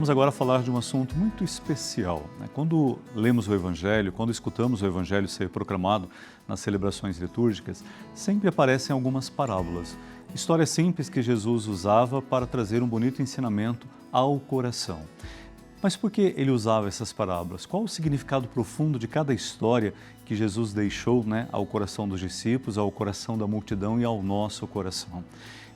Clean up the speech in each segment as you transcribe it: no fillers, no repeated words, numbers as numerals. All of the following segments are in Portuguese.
Vamos agora falar de um assunto muito especial, né? Quando lemos o Evangelho, quando escutamos o Evangelho ser proclamado nas celebrações litúrgicas, sempre aparecem algumas parábolas, histórias simples que Jesus usava para trazer um bonito ensinamento ao coração. Mas por que ele usava essas parábolas? Qual o significado profundo de cada história que Jesus deixou, ao coração dos discípulos, ao coração da multidão e ao nosso coração?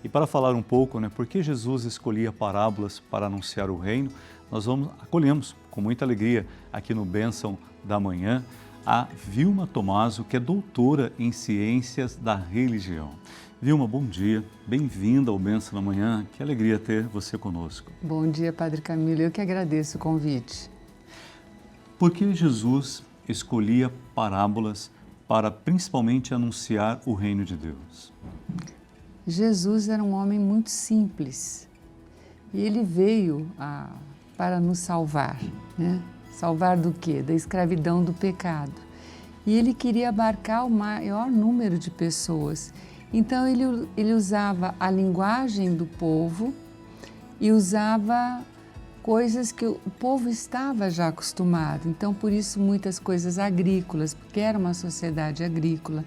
E para falar um pouco, por que Jesus escolhia parábolas para anunciar o reino, nós acolhemos com muita alegria aqui no Bênção da Manhã a Vilma Tomaso, que é doutora em Ciências da Religião. Vilma, bom dia, bem-vinda ao Bênção da Manhã, que alegria ter você conosco. Bom dia, Padre Camilo, eu que agradeço o convite. Por que Jesus escolhia parábolas para principalmente anunciar o reino de Deus? Jesus era um homem muito simples e ele veio para nos salvar, Salvar do quê? Da escravidão do pecado. E ele queria abarcar o maior número de pessoas. Então ele usava a linguagem do povo e usava coisas que o povo estava já acostumado. Então por isso muitas coisas agrícolas, porque era uma sociedade agrícola.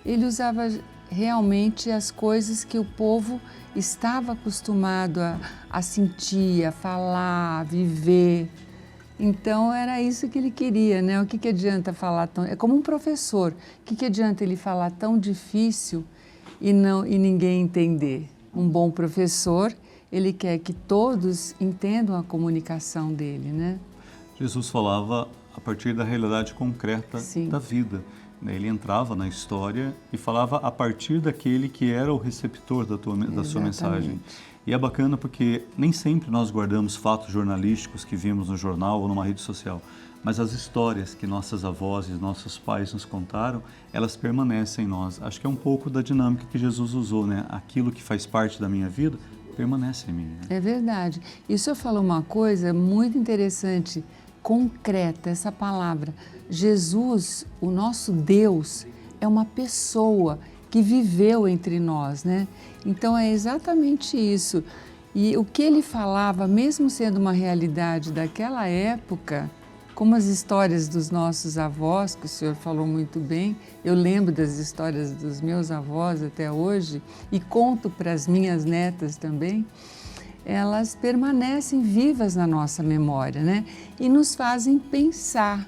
Ele usava realmente as coisas que o povo estava acostumado a sentir, a falar, a viver. Então era isso que ele queria, O que adianta falar tão... É como um professor, o que adianta ele falar tão difícil e ninguém entender? Um bom professor, ele quer que todos entendam a comunicação dele, Jesus falava a partir da realidade concreta da vida. Ele entrava na história e falava a partir daquele que era o receptor da sua mensagem. E é bacana porque nem sempre nós guardamos fatos jornalísticos que vimos no jornal ou numa rede social, mas as histórias que nossas avós e nossos pais nos contaram, elas permanecem em nós. Acho que é um pouco da dinâmica que Jesus usou, Aquilo que faz parte da minha vida permanece em mim. É verdade. E o senhor falou uma coisa muito interessante, concreta, essa palavra. Jesus, o nosso Deus, é uma pessoa que viveu entre nós, Então é exatamente isso. E o que ele falava, mesmo sendo uma realidade daquela época, como as histórias dos nossos avós, que o senhor falou muito bem, eu lembro das histórias dos meus avós até hoje e conto para as minhas netas também, elas permanecem vivas na nossa memória, E nos fazem pensar.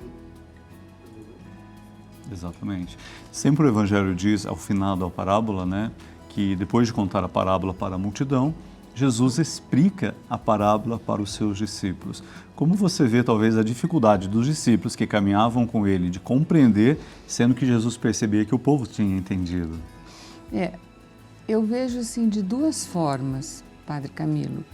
Exatamente. Sempre o Evangelho diz, ao final da parábola, que depois de contar a parábola para a multidão, Jesus explica a parábola para os seus discípulos. Como você vê, talvez, a dificuldade dos discípulos que caminhavam com ele de compreender, sendo que Jesus percebia que o povo tinha entendido? Eu vejo assim de duas formas, Padre Camilo.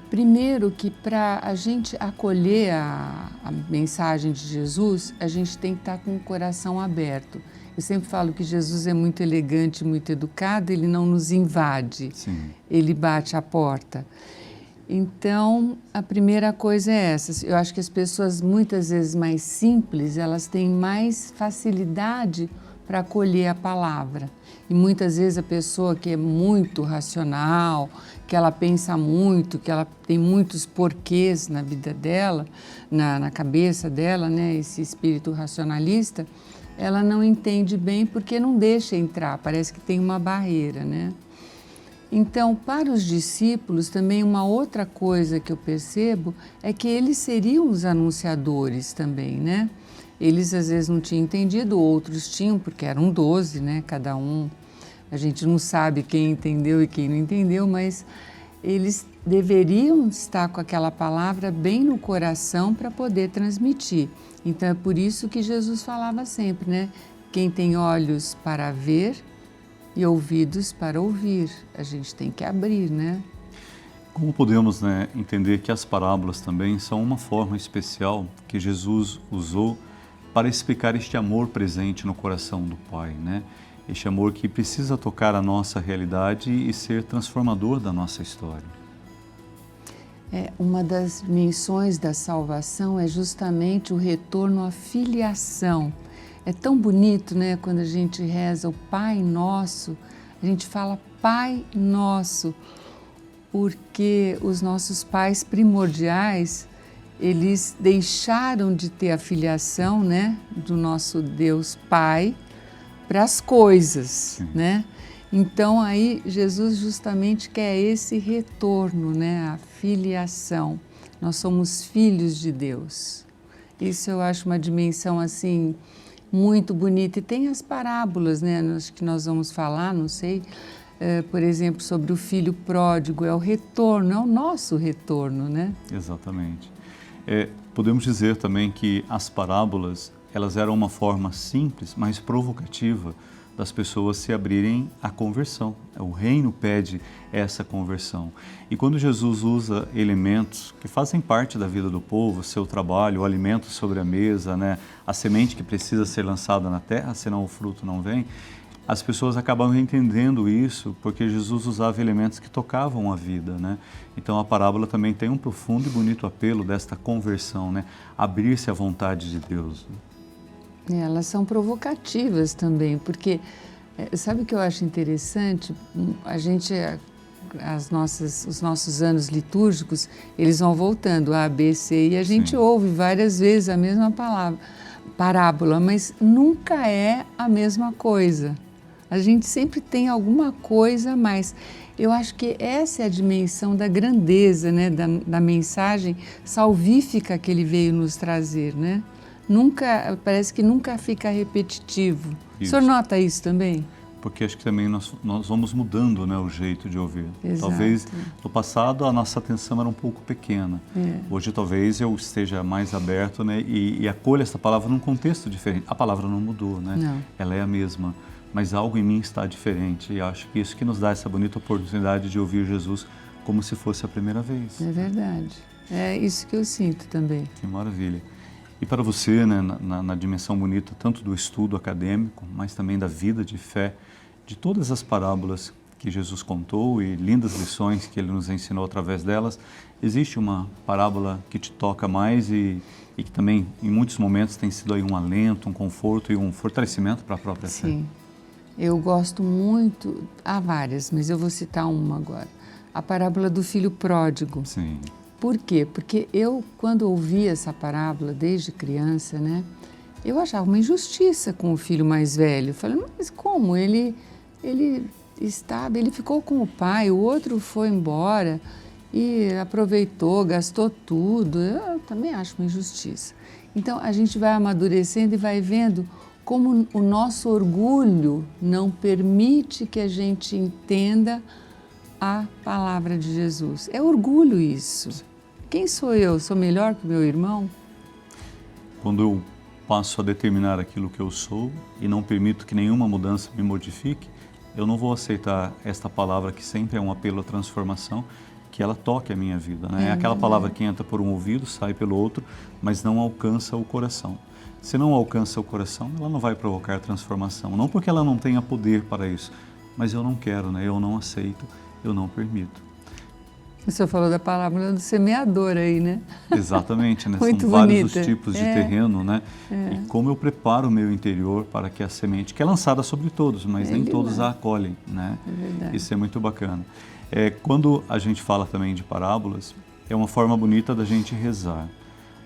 Primeiro que para a gente acolher a mensagem de Jesus, a gente tem que estar com o coração aberto. Eu sempre falo que Jesus é muito elegante, muito educado, ele não nos invade, ele bate a porta. Então, a primeira coisa é essa. Eu acho que as pessoas muitas vezes mais simples, elas têm mais facilidade para acolher a palavra. E muitas vezes a pessoa que é muito racional, que ela pensa muito, que ela tem muitos porquês na vida dela, na cabeça dela, esse espírito racionalista, ela não entende bem porque não deixa entrar, parece que tem uma barreira, Então, para os discípulos, também uma outra coisa que eu percebo é que eles seriam os anunciadores também, Eles às vezes não tinham entendido, outros tinham, porque eram 12, cada um. A gente não sabe quem entendeu e quem não entendeu, mas eles deveriam estar com aquela palavra bem no coração para poder transmitir. Então é por isso que Jesus falava sempre, Quem tem olhos para ver e ouvidos para ouvir, a gente tem que abrir, Como podemos entender que as parábolas também são uma forma especial que Jesus usou para explicar este amor presente no coração do Pai, Este amor que precisa tocar a nossa realidade e ser transformador da nossa história. Uma das menções da salvação é justamente o retorno à filiação. É tão bonito, quando a gente reza o Pai Nosso, a gente fala Pai Nosso. porque os nossos pais primordiais, eles deixaram de ter a filiação, né, do nosso Deus Pai para as coisas, né? Então aí Jesus justamente quer esse retorno, né, a filiação. Nós somos filhos de Deus. Isso eu acho uma dimensão assim muito bonita. E tem as parábolas, né, acho que nós vamos falar, não sei, por exemplo, sobre o filho pródigo, é o retorno, é o nosso retorno, né? Exatamente. Podemos dizer também que as parábolas, elas eram uma forma simples, mas provocativa das pessoas se abrirem à conversão. O reino pede essa conversão. E quando Jesus usa elementos que fazem parte da vida do povo, seu trabalho, o alimento sobre a mesa, né, a semente que precisa ser lançada na terra, senão o fruto não vem, as pessoas acabam entendendo isso porque Jesus usava elementos que tocavam a vida, né? Então a parábola também tem um profundo e bonito apelo desta conversão, né? Abrir-se à vontade de Deus. Elas são provocativas também, porque sabe o que eu acho interessante? A gente, os nossos anos litúrgicos, eles vão voltando A, B, C, e a gente ouve várias vezes a mesma parábola, mas nunca é a mesma coisa. A gente sempre tem alguma coisa a mais. Eu acho que essa é a dimensão da grandeza, né, da mensagem salvífica que ele veio nos trazer, né? Nunca, parece que nunca fica repetitivo. Isso. O senhor nota isso também? Porque acho que também nós vamos mudando, né, o jeito de ouvir. Exato. Talvez no passado a nossa atenção era um pouco pequena. Hoje talvez eu esteja mais aberto, né, e acolha essa palavra num contexto diferente. A palavra não mudou, né? Não. Ela é a mesma, mas algo em mim está diferente. E acho que isso que nos dá essa bonita oportunidade de ouvir Jesus como se fosse a primeira vez. É verdade. É isso que eu sinto também. Que maravilha. E para você, né, na dimensão bonita tanto do estudo acadêmico, mas também da vida de fé, de todas as parábolas que Jesus contou e lindas lições que ele nos ensinou através delas, existe uma parábola que te toca mais e que também, em muitos momentos, tem sido aí um alento, um conforto e um fortalecimento para a própria fé? Sim, eu gosto muito, há várias, mas eu vou citar uma agora. A parábola do filho pródigo. Sim. Por quê? Porque eu, quando ouvi essa parábola desde criança, né, eu achava uma injustiça com o filho mais velho. Eu falei, mas como? Ele ficou com o pai, o outro foi embora e aproveitou, gastou tudo. Eu também acho uma injustiça. Então, a gente vai amadurecendo e vai vendo como o nosso orgulho não permite que a gente entenda a palavra de Jesus. É orgulho isso. Quem sou eu? Sou melhor que meu irmão? Quando eu passo a determinar aquilo que eu sou e não permito que nenhuma mudança me modifique, eu não vou aceitar esta palavra que sempre é um apelo à transformação, que ela toque a minha vida, né? É aquela palavra que entra por um ouvido, sai pelo outro, mas não alcança o coração. Se não alcança o coração, ela não vai provocar transformação. Não porque ela não tenha poder para isso, mas eu não quero, né? Eu não aceito, eu não permito. O senhor falou da palavra do semeador aí, né? Exatamente, né? Muito São vários bonita. os tipos de terreno, né? E como eu preparo o meu interior para que a semente, que é lançada sobre todos, mas nem todos a acolhem, né? É verdade. Isso é muito bacana. Quando a gente fala também de parábolas, é uma forma bonita da gente rezar.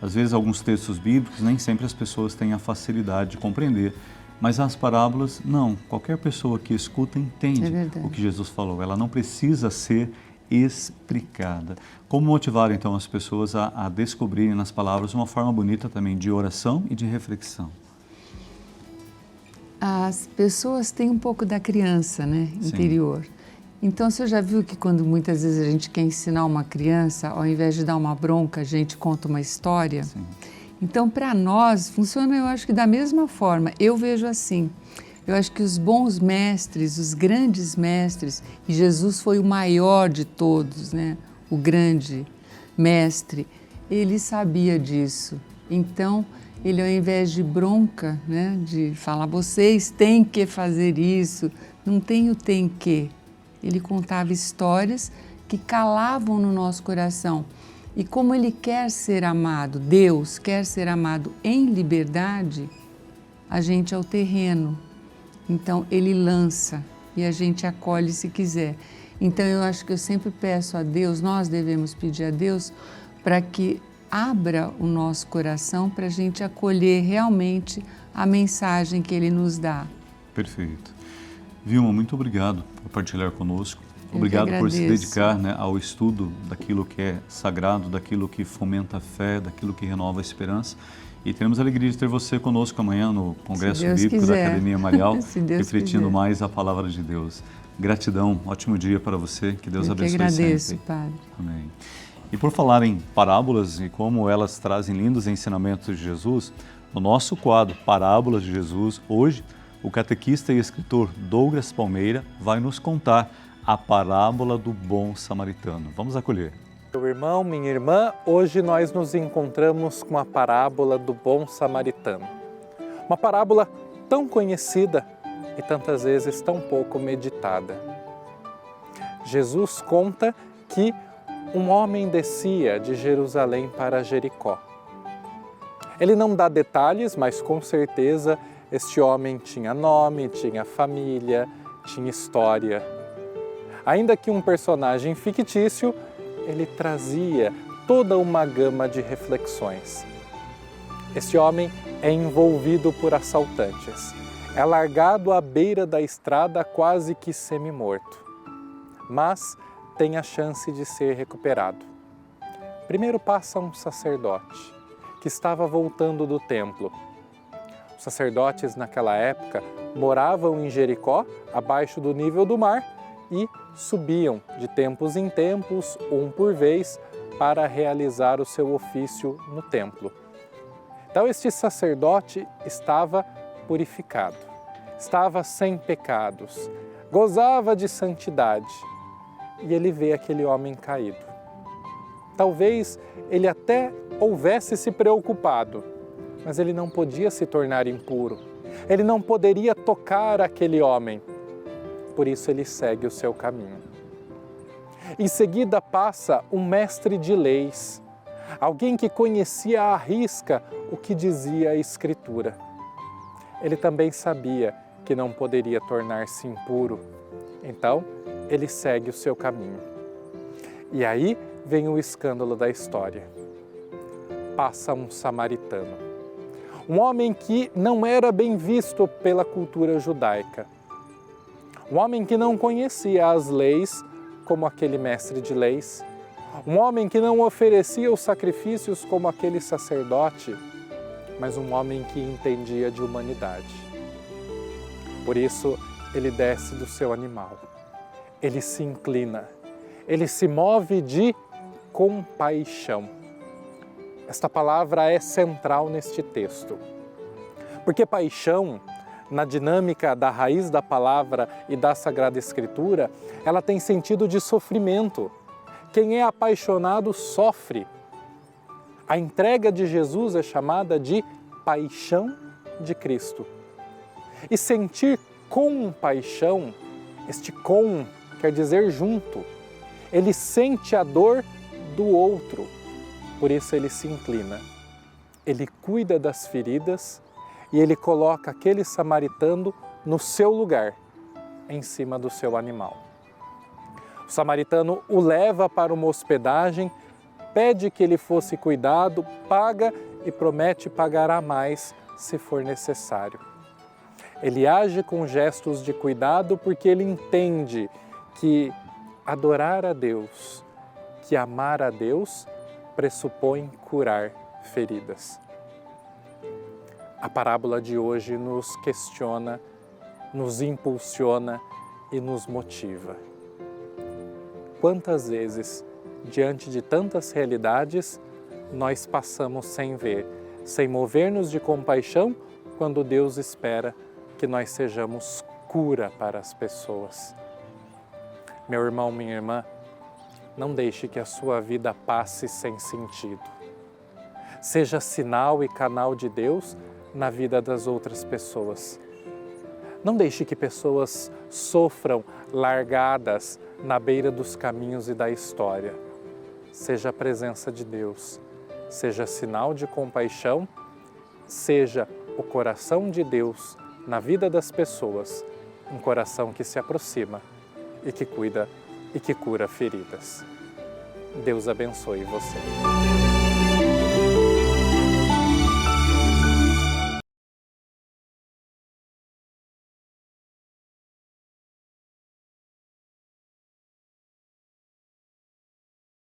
Às vezes, alguns textos bíblicos, nem sempre as pessoas têm a facilidade de compreender, mas as parábolas, não. Qualquer pessoa que escuta entende o que Jesus falou. Ela não precisa ser explicada. Como motivar, então, as pessoas a descobrirem nas palavras uma forma bonita também de oração e de reflexão? As pessoas têm um pouco da criança, né, interior. Sim. Então, você já viu que quando muitas vezes a gente quer ensinar uma criança, ao invés de dar uma bronca, a gente conta uma história? Sim. Então, para nós, funciona, eu acho que da mesma forma. Eu vejo assim. Eu acho que os bons mestres, os grandes mestres, e Jesus foi o maior de todos, né? O grande mestre, ele sabia disso. Então, ele ao invés de bronca, né? De falar, vocês têm que fazer isso, não tem o tem que. Ele contava histórias que calavam no nosso coração. E como ele quer ser amado, Deus quer ser amado em liberdade, a gente é o terreno. Então, ele lança e a gente acolhe se quiser. Então eu acho que eu sempre peço a Deus, nós devemos pedir a Deus para que abra o nosso coração para a gente acolher realmente a mensagem que Ele nos dá. Perfeito. Vilma, muito obrigado por partilhar conosco. Obrigado por se dedicar, né, ao estudo daquilo que é sagrado, daquilo que fomenta a fé, daquilo que renova a esperança. E teremos a alegria de ter você conosco amanhã no Congresso Bíblico da Academia Marial, refletindo mais a Palavra de Deus. Gratidão, ótimo dia para você, que Deus abençoe sempre. Eu que agradeço, Padre. Amém. E por falar em parábolas e como elas trazem lindos ensinamentos de Jesus, no nosso quadro Parábolas de Jesus, hoje, o catequista e escritor Douglas Palmeira vai nos contar a parábola do bom samaritano. Vamos acolher. Meu irmão, minha irmã, hoje nós nos encontramos com a parábola do bom samaritano. Uma parábola tão conhecida e tantas vezes tão pouco meditada. Jesus conta que um homem descia de Jerusalém para Jericó. Ele não dá detalhes, mas com certeza este homem tinha nome, tinha família, tinha história. Ainda que um personagem fictício, ele trazia toda uma gama de reflexões. Este homem é envolvido por assaltantes, é largado à beira da estrada quase que semi-morto, mas tem a chance de ser recuperado. Primeiro passa um sacerdote que estava voltando do templo. Os sacerdotes naquela época moravam em Jericó, abaixo do nível do mar, e subiam de tempos em tempos, um por vez, para realizar o seu ofício no templo. Então este sacerdote estava purificado, estava sem pecados, gozava de santidade, e ele vê aquele homem caído. Talvez ele até houvesse se preocupado, mas ele não podia se tornar impuro, ele não poderia tocar aquele homem. Por isso ele segue o seu caminho. Em seguida passa um mestre de leis, alguém que conhecia à risca o que dizia a Escritura. Ele também sabia que não poderia tornar-se impuro, então ele segue o seu caminho. E aí vem o escândalo da história. Passa um samaritano, um homem que não era bem visto pela cultura judaica. Um homem que não conhecia as leis, como aquele mestre de leis. Um homem que não oferecia os sacrifícios, como aquele sacerdote, mas um homem que entendia de humanidade. Por isso, ele desce do seu animal. Ele se inclina. Ele se move de compaixão. Esta palavra é central neste texto. Porque paixão, na dinâmica da raiz da palavra e da Sagrada Escritura, ela tem sentido de sofrimento. Quem é apaixonado sofre. A entrega de Jesus é chamada de paixão de Cristo. E sentir compaixão, este com quer dizer junto. Ele sente a dor do outro, por isso ele se inclina. Ele cuida das feridas e ele coloca aquele samaritano no seu lugar, em cima do seu animal. O samaritano o leva para uma hospedagem, pede que ele fosse cuidado, paga e promete pagará mais se for necessário. Ele age com gestos de cuidado porque ele entende que adorar a Deus, que amar a Deus, pressupõe curar feridas. A parábola de hoje nos questiona, nos impulsiona e nos motiva. Quantas vezes, diante de tantas realidades, nós passamos sem ver, sem mover-nos de compaixão, quando Deus espera que nós sejamos cura para as pessoas. Meu irmão, minha irmã, não deixe que a sua vida passe sem sentido. Seja sinal e canal de Deus na vida das outras pessoas. Não deixe que pessoas sofram largadas na beira dos caminhos e da história. Seja a presença de Deus, seja sinal de compaixão, seja o coração de Deus na vida das pessoas, um coração que se aproxima e que cuida e que cura feridas. Deus abençoe você.